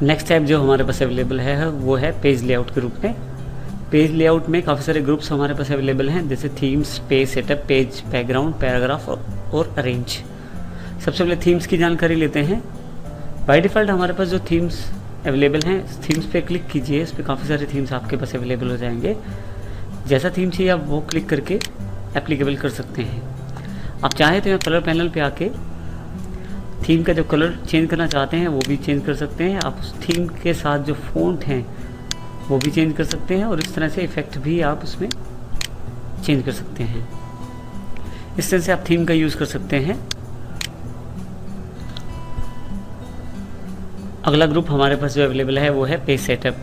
Next type जो हमारे पास available है वो है पेज लेआउट के रूप में। पेज लेआउट में काफ़ी सारे ग्रुप्स हमारे पास अवेलेबल हैं, जैसे themes, page setup, page background, paragraph और अरेंज। सबसे पहले थीम्स की जानकारी लेते हैं। बाय डिफ़ॉल्ट हमारे पास जो थीम्स अवेलेबल हैं, थीम्स पे क्लिक कीजिए, इस पर काफ़ी सारे थीम्स आपके पास अवेलेबल हो जाएंगे। जैसा थीम चाहिए आप वो क्लिक करके एप्लीकेबल कर सकते हैं। आप चाहें तो यहाँ कलर पैनल पे आके थीम का जो कलर चेंज करना चाहते हैं वो भी चेंज कर सकते हैं। आप उस थीम के साथ जो फ़ॉन्ट हैं वो भी चेंज कर सकते हैं, और इस तरह से इफ़ेक्ट भी आप उसमें चेंज कर सकते हैं। इस तरह से आप थीम का यूज़ कर सकते हैं। अगला ग्रुप हमारे पास जो अवेलेबल है वो है पेज सेटअप।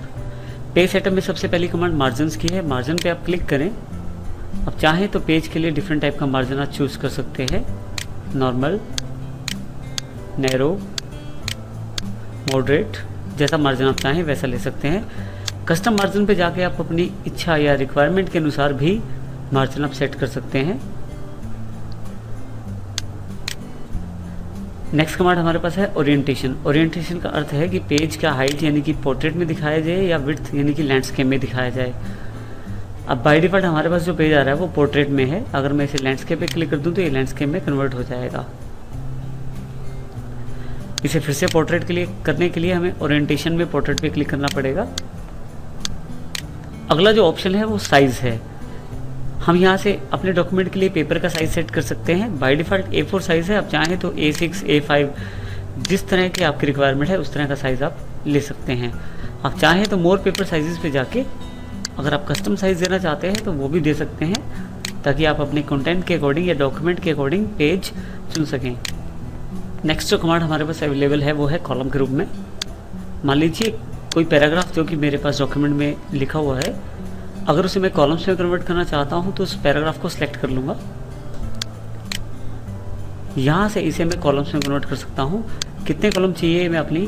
पेज सेटअप में सबसे पहली कमांड मार्जिन्स की है। मार्जिन पे आप क्लिक करें। अब चाहें तो पेज के लिए डिफरेंट टाइप का मार्जिन आप चूज़ कर सकते हैं, नॉर्मल, नैरो, मॉडरेट, जैसा मार्जिन आप चाहें वैसा ले सकते हैं। कस्टम मार्जिन पे जाके आप अपनी इच्छा या रिक्वायरमेंट के अनुसार भी मार्जिन आप सेट कर सकते हैं। नेक्स्ट कमांड हमारे पास है ओरिएंटेशन। ओरिएंटेशन का अर्थ है कि पेज का हाइट यानी कि पोर्ट्रेट में दिखाया जाए या विड्थ यानी कि लैंडस्केप में दिखाया जाए। अब बाय डिफ़ॉल्ट हमारे पास जो पेज आ रहा है वो पोर्ट्रेट में है। अगर मैं इसे लैंडस्केप पे क्लिक कर दूं तो ये लैंडस्केप में कन्वर्ट हो जाएगा। इसे फिर से पोर्ट्रेट के लिए करने के लिए हमें ओरिएंटेशन में पोर्ट्रेट पे क्लिक करना पड़ेगा। अगला जो ऑप्शन है वो साइज़ है। हम यहाँ से अपने डॉक्यूमेंट के लिए पेपर का साइज़ सेट कर सकते हैं। बाय डिफ़ॉल्ट A4 साइज़ है, आप चाहें तो A6, A5, जिस तरह की आपकी रिक्वायरमेंट है उस तरह का साइज़ आप ले सकते हैं। आप चाहें तो मोर पेपर साइज़ पे जाके अगर आप कस्टम साइज़ देना चाहते हैं तो वो भी दे सकते हैं, ताकि आप अपने कंटेंट के अकॉर्डिंग या डॉक्यूमेंट के अकॉर्डिंग पेज चुन सकें। नेक्स्ट जो कमांड हमारे पास अवेलेबल है वो है कॉलम के रूप में। मान लीजिए कोई पैराग्राफ जो कि मेरे पास डॉक्यूमेंट में लिखा हुआ है, अगर उसे मैं कॉलम्स में कन्वर्ट करना चाहता हूं तो उस पैराग्राफ को सिलेक्ट कर लूँगा। यहाँ से इसे मैं कॉलम्स में कन्वर्ट कर सकता हूँ। कितने कॉलम चाहिए मैं अपनी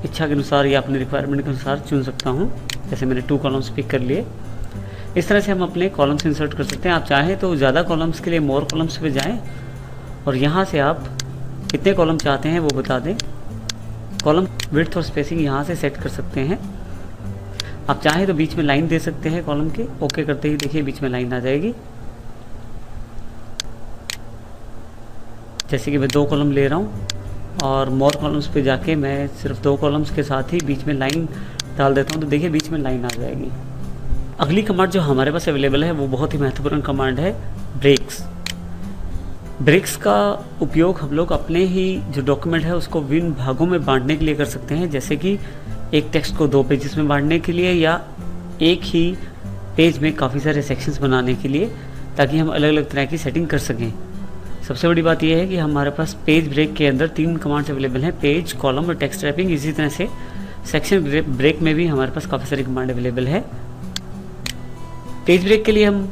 इच्छा के अनुसार या अपनी रिक्वायरमेंट के अनुसार चुन सकता हूँ। जैसे मैंने 2 कॉलम्स पिक कर लिए। इस तरह से हम अपने कॉलम्स इंसर्ट कर सकते हैं। आप चाहें तो ज़्यादा कॉलम्स के लिए मोर कॉलम्स पे जाएँ और यहाँ से आप कितने कॉलम चाहते हैं वो बता दें। कॉलम विड्थ और स्पेसिंग यहाँ से सेट कर सकते हैं। आप चाहें तो बीच में लाइन दे सकते हैं कॉलम के। ओके करते ही देखिए बीच में लाइन आ जाएगी। जैसे कि मैं 2 कॉलम ले रहा हूँ और मोर कॉलम्स पे जाके मैं सिर्फ 2 कॉलम्स के साथ ही बीच में लाइन डाल देता हूँ, तो देखिए बीच में लाइन आ जाएगी। अगली कमांड जो हमारे पास अवेलेबल है वो बहुत ही महत्वपूर्ण कमांड है, ब्रेक्स। ब्रेक्स का उपयोग हम लोग अपने ही जो डॉक्यूमेंट है उसको विभिन्न भागों में बांटने के लिए कर सकते हैं। जैसे कि एक टेक्स्ट को 2 पेजेस में बांटने के लिए, या एक ही पेज में काफ़ी सारे सेक्शंस बनाने के लिए, ताकि हम अलग अलग तरह की सेटिंग कर सकें। सबसे बड़ी बात यह है कि हमारे पास पेज ब्रेक के अंदर 3 कमांड्स अवेलेबल हैं, पेज, कॉलम और टेक्स्ट रैपिंग। इसी तरह से सेक्शन ब्रेक में भी हमारे पास काफ़ी सारी कमांड अवेलेबल है। पेज ब्रेक के लिए हम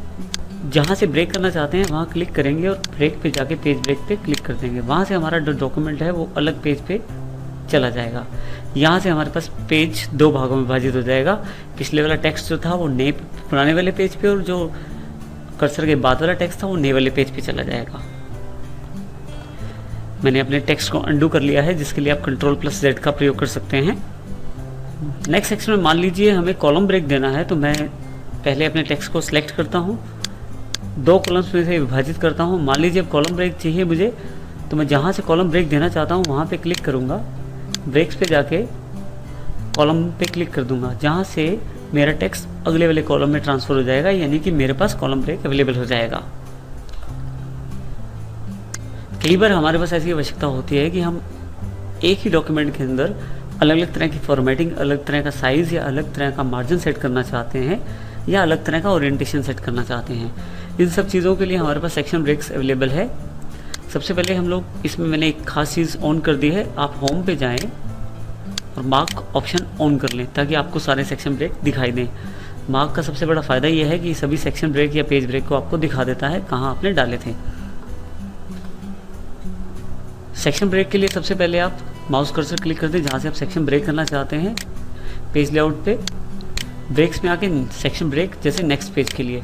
जहाँ से ब्रेक करना चाहते हैं वहाँ क्लिक करेंगे और ब्रेक पे जाके पेज ब्रेक पे क्लिक कर देंगे। वहाँ से हमारा जो डॉक्यूमेंट है वो अलग पेज पे चला जाएगा। यहाँ से हमारे पास पेज 2 भागों में विभाजित हो जाएगा। पिछले वाला टेक्स्ट जो था वो नए पुराने वाले पेज पे, और जो कर्सर के बाद वाला टेक्स्ट था वो नए वाले पेज पे चला जाएगा। मैंने अपने टेक्स्ट को अंडू कर लिया है, जिसके लिए आप Ctrl+Z का प्रयोग कर सकते हैं। नेक्स्ट सेक्शन में मान लीजिए हमें कॉलम ब्रेक देना है, तो मैं पहले अपने टेक्स्ट को सिलेक्ट करता हूँ, 2 कॉलम्स में से विभाजित करता हूँ। मान लीजिए अब कॉलम ब्रेक चाहिए मुझे, तो मैं जहाँ से कॉलम ब्रेक देना चाहता हूँ वहाँ पे क्लिक करूँगा, ब्रेक्स पे जाके कॉलम पे क्लिक कर दूँगा, जहाँ से मेरा टेक्स्ट अगले वाले कॉलम में ट्रांसफ़र हो जाएगा, यानी कि मेरे पास कॉलम ब्रेक अवेलेबल हो जाएगा। कई बार हमारे पास ऐसी आवश्यकता होती है कि हम एक ही डॉक्यूमेंट के अंदर अलग अलग तरह की फॉर्मेटिंग, अलग तरह का साइज़ या अलग तरह का मार्जिन सेट करना चाहते हैं, या अलग तरह का ओरिएंटेशन सेट करना चाहते हैं। इन सब चीज़ों के लिए हमारे पास सेक्शन ब्रेक्स अवेलेबल है। सबसे पहले हम लोग इसमें मैंने एक खास चीज़ ऑन कर दी है। आप होम पे जाएं और मार्क ऑप्शन ऑन कर लें, ताकि आपको सारे सेक्शन ब्रेक दिखाई दें। मार्क का सबसे बड़ा फ़ायदा यह है कि सभी सेक्शन ब्रेक या पेज ब्रेक को आपको दिखा देता है कहाँ आपने डाले थे। सेक्शन ब्रेक के लिए सबसे पहले आप माउस कर्सर क्लिक कर दें जहाँ से आप सेक्शन ब्रेक करना चाहते हैं। पेज लेआउट पे ब्रेक्स में आके सेक्शन ब्रेक, जैसे नेक्स्ट पेज के लिए,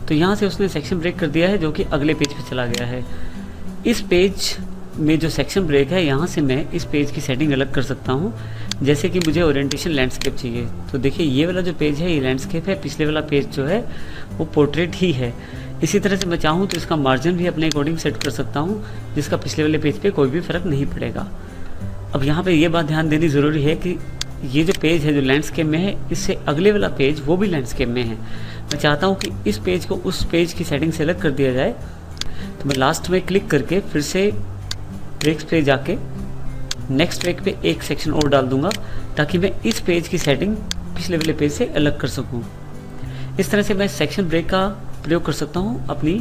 तो यहाँ से उसने सेक्शन ब्रेक कर दिया है, जो कि अगले पेज पे चला गया है। इस पेज में जो सेक्शन ब्रेक है, यहाँ से मैं इस पेज की सेटिंग अलग कर सकता हूँ। जैसे कि मुझे ओरिएंटेशन लैंडस्केप चाहिए, तो देखिए ये वाला जो पेज है ये लैंडस्केप है, पिछले वाला पेज जो है वो पोर्ट्रेट ही है। इसी तरह से मैं चाहूँ तो इसका मार्जिन भी अपने अकॉर्डिंग सेट कर सकता हूँ, जिसका पिछले वाले पेज पे कोई भी फ़र्क नहीं पड़ेगा। अब यहाँ पे ये बात ध्यान देनी ज़रूरी है कि ये जो पेज है जो लैंडस्केप में है, इससे अगले वाला पेज वो भी लैंडस्केप में है। मैं चाहता हूँ कि इस पेज को उस पेज की सेटिंग से अलग कर दिया जाए, तो मैं लास्ट में क्लिक करके फिर से ब्रेक्स पे जाके नेक्स्ट ब्रेक पे एक सेक्शन और डाल दूंगा, ताकि मैं इस पेज की सेटिंग पिछले वाले पेज से अलग कर सकूं। इस तरह से मैं सेक्शन ब्रेक का प्रयोग कर सकता हूं अपनी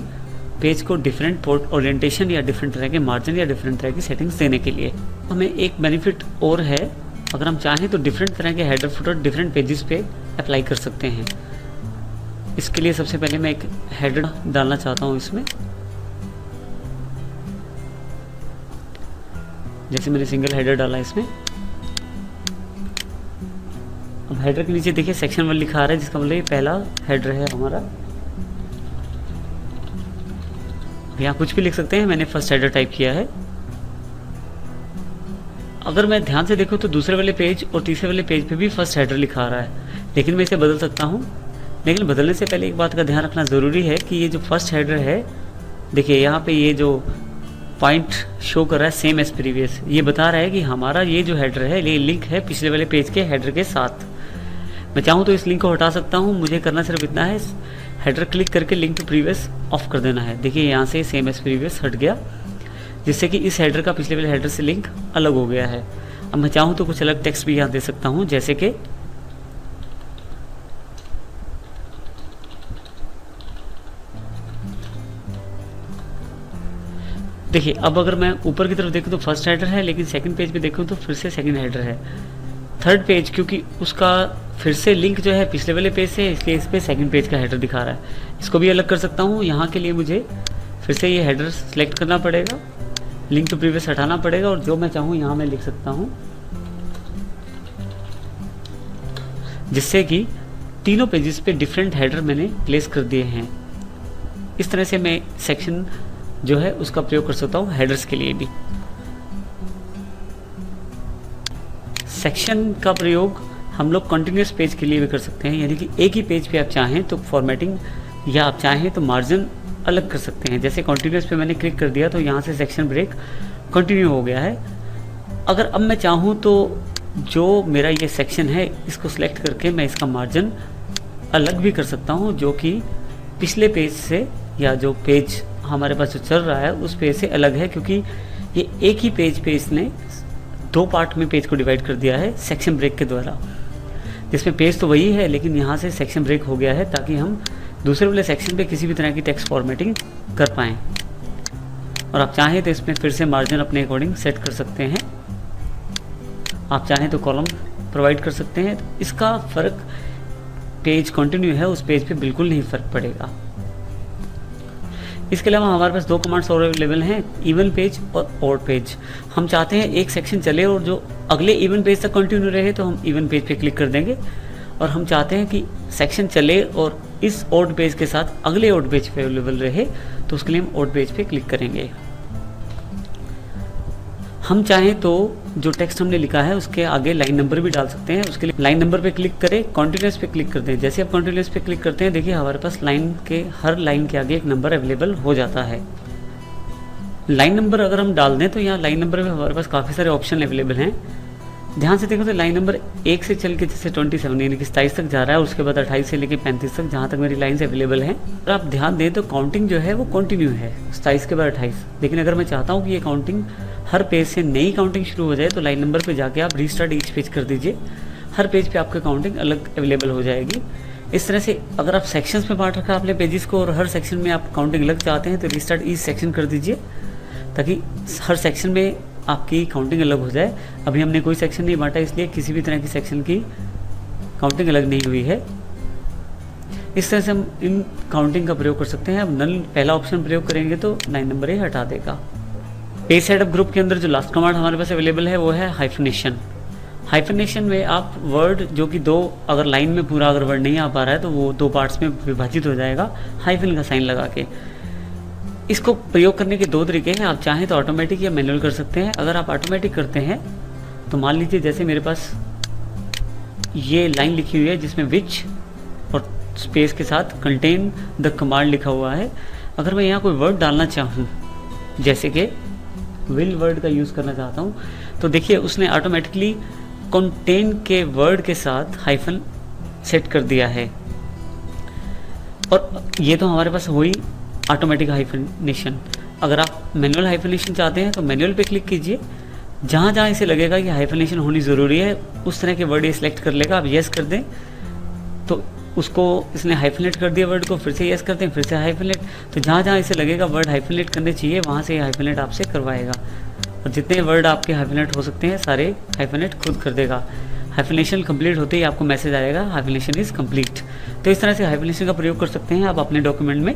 पेज को डिफरेंट पोर्ट ओरिएंटेशन या डिफरेंट तरह के मार्जिन या डिफरेंट तरह की सेटिंग्स देने के लिए। हमें एक बेनिफिट और है, अगर हम चाहें तो डिफरेंट तरह के हेडर फुटर डिफरेंट पेजेस पे अप्लाई कर सकते हैं। इसके लिए सबसे पहले मैं एक हेडर डालना चाहता हूँ इसमें, जैसे मैंने सिंगल हेडर डाला इसमें। अब हेडर के नीचे देखिए सेक्शन 1 लिखा आ रहा है, जिसका मतलब ये पहला हेडर है हमारा। यहाँ कुछ भी लिख सकते हैं, मैंने फर्स्ट हेडर टाइप किया है। अगर मैं ध्यान से देखूँ तो दूसरे वाले पेज और तीसरे वाले पेज पे भी फर्स्ट हेडर लिखा आ रहा है, लेकिन मैं इसे बदल सकता हूँ। लेकिन बदलने से पहले एक बात का ध्यान रखना ज़रूरी है कि ये जो फर्स्ट हेडर है, देखिए यहाँ पे ये जो पॉइंट शो कर रहा है सेम एज प्रीवियस, ये बता रहा है कि हमारा ये जो हेडर है ये लिंक है पिछले वाले पेज के हेडर के साथ। मैं चाहूँ तो इस लिंक को हटा सकता हूँ, मुझे करना सिर्फ इतना है, हेडर क्लिक करके लिंक टू प्रीवियस ऑफ कर देना है। देखिए यहाँ से सेम एज प्रीवियस हट गया, जिससे कि इस हेडर का पिछले वाले हेडर से लिंक अलग हो गया है। अब मैं चाहूँ तो कुछ अलग टेक्स्ट भी यहाँ दे सकता हूँ, जैसे कि देखिए अब अगर मैं ऊपर की तरफ देखूँ तो फर्स्ट हेडर है, लेकिन सेकंड पेज पे देखूँ तो फिर से सेकंड हेडर है। थर्ड पेज क्योंकि उसका फिर से लिंक जो है पिछले वाले पेज से, इसलिए इस पे सेकंड पेज का हेडर दिखा रहा है। इसको भी अलग कर सकता हूँ। यहाँ के लिए मुझे फिर से ये हेडर सेलेक्ट करना पड़ेगा, लिंक टू प्रीवियस हटाना पड़ेगा, और जो मैं चाहूँ यहाँ मैं लिख सकता हूँ, जिससे कि तीनों पेजेस पे डिफरेंट हेडर मैंने प्लेस कर दिए हैं। इस तरह से मैं सेक्शन जो है उसका प्रयोग कर सकता हूँ हेडर्स के लिए भी। सेक्शन का प्रयोग हम लोग कंटिन्यूस पेज के लिए भी कर सकते हैं, यानी कि एक ही पेज पे आप चाहें तो फॉर्मेटिंग या आप चाहें तो मार्जिन अलग कर सकते हैं। जैसे कंटिन्यूस पे मैंने क्लिक कर दिया तो यहाँ से सेक्शन ब्रेक कंटिन्यू हो गया है। अगर अब मैं चाहूँ तो जो मेरा ये सेक्शन है इसको सिलेक्ट करके मैं इसका मार्जिन अलग भी कर सकता हूँ, जो कि पिछले पेज से या जो पेज हमारे पास जो चल रहा है उस पेज से अलग है, क्योंकि ये एक ही पेज पे इसने दो पार्ट में पेज को डिवाइड कर दिया है सेक्शन ब्रेक के द्वारा, जिसमें पेज तो वही है लेकिन यहाँ से सेक्शन ब्रेक हो गया है, ताकि हम दूसरे वाले सेक्शन पे किसी भी तरह की टेक्स्ट फॉर्मेटिंग कर पाएँ। और आप चाहें तो इसमें फिर से मार्जिन अपने अकॉर्डिंग सेट कर सकते हैं, आप चाहें तो कॉलम प्रोवाइड कर सकते हैं। तो इसका फ़र्क पेज कंटिन्यू है उस पेज पे बिल्कुल नहीं फ़र्क पड़ेगा। इसके अलावा हमारे पास दो कमांड्स और अवेलेबल हैं, इवन पेज और ऑड पेज। हम चाहते हैं एक सेक्शन चले और जो अगले इवन पेज तक कंटिन्यू रहे तो हम इवन पेज पे क्लिक कर देंगे, और हम चाहते हैं कि सेक्शन चले और इस ऑड पेज के साथ अगले ऑड पेज पे अवेलेबल रहे, तो उसके लिए हम ऑड पेज पे क्लिक करेंगे। हम चाहें तो जो टेक्स्ट हमने लिखा है उसके आगे लाइन नंबर भी डाल सकते हैं। उसके लिए लाइन नंबर पे क्लिक करें, कॉन्टिन्यूस पे क्लिक कर दें। जैसे आप कॉन्टिन्यूस पे क्लिक करते हैं देखिए हमारे पास लाइन के हर लाइन के आगे एक नंबर अवेलेबल हो जाता है। लाइन नंबर अगर हम डाल दें तो यहाँ लाइन नंबर में हमारे पास काफ़ी सारे ऑप्शन अवेलेबल हैं। ध्यान से देखो तो लाइन नंबर 1 से चल के जैसे 27 यानी कि 27 तक जा रहा है, उसके बाद 28 से लेकर 35 तक जहाँ तक मेरी लाइन्स अवेलेबल हैं। अगर आप ध्यान दें तो काउंटिंग जो है वो कंटिन्यू है 27 के बाद 28, लेकिन अगर मैं चाहता हूँ कि ये काउंटिंग हर पेज से नई काउंटिंग शुरू हो जाए तो लाइन नंबर पे जाके आप रीस्टार्ट ईच पेज कर दीजिए, हर पेज पे आपकी काउंटिंग अलग अवेलेबल हो जाएगी। इस तरह से अगर आप सेक्शंस में बांट रखा आपने पेजेस को और हर सेक्शन में आप काउंटिंग अलग चाहते हैं तो रीस्टार्ट ईच सेक्शन कर दीजिए, ताकि हर सेक्शन में आपकी काउंटिंग अलग हो जाए। अभी हमने कोई सेक्शन नहीं बांटा इसलिए किसी भी तरह की सेक्शन की काउंटिंग अलग नहीं हुई है। इस तरह से हम इन काउंटिंग का प्रयोग कर सकते हैं। अब नल पहला ऑप्शन प्रयोग करेंगे तो लाइन नंबर ये हटा देगा। पेज सेटअप ग्रुप के अंदर जो लास्ट कमांड हमारे पास अवेलेबल है वो है हाइफनेशन। हाइफनेशन में आप वर्ड जो कि दो अगर लाइन में पूरा अगर वर्ड नहीं आ पा रहा है तो वो दो पार्ट्स में विभाजित हो जाएगा हाइफन का साइन लगा के। इसको प्रयोग करने के दो तरीके हैं, आप चाहें तो ऑटोमेटिक या मैनुअल कर सकते हैं। अगर आप ऑटोमेटिक करते हैं तो मान लीजिए जैसे मेरे पास ये लाइन लिखी हुई है जिसमें विच और स्पेस के साथ कंटेन द कमांड लिखा हुआ है। अगर मैं यहाँ कोई वर्ड डालना चाहूँ, जैसे कि विल वर्ड का यूज़ करना चाहता हूँ, तो देखिए उसने ऑटोमेटिकली कंटेन के वर्ड के साथ हाइफन सेट कर दिया है। और ये तो हमारे पास हुई ऑटोमेटिक हाइफनेशन। अगर आप मैनुअल हाइफनेशन चाहते हैं तो मैनुअल पे क्लिक कीजिए। जहाँ जहाँ इसे लगेगा कि हाइफनेशन होनी ज़रूरी है उस तरह के वर्ड ये सिलेक्ट कर लेगा। आप येस कर दें तो उसको इसने हाइफनेट कर दिया वर्ड को, फिर से येस करते हैं, फिर से हाइफनेट। तो जहाँ जहाँ इसे लगेगा वर्ड हाइफनेट करने चाहिए वहाँ से हाइफनेट आपसे करवाएगा। और जितने वर्ड आपके हाइफनेट हो सकते हैं सारे हाइफनेट खुद कर देगा। हाइफनेशन कंप्लीट होते ही आपको मैसेज आएगा हाइफनेशन इज़ कंप्लीट। तो इस तरह से हाइफनेशन का प्रयोग कर सकते हैं आप अपने डॉक्यूमेंट में।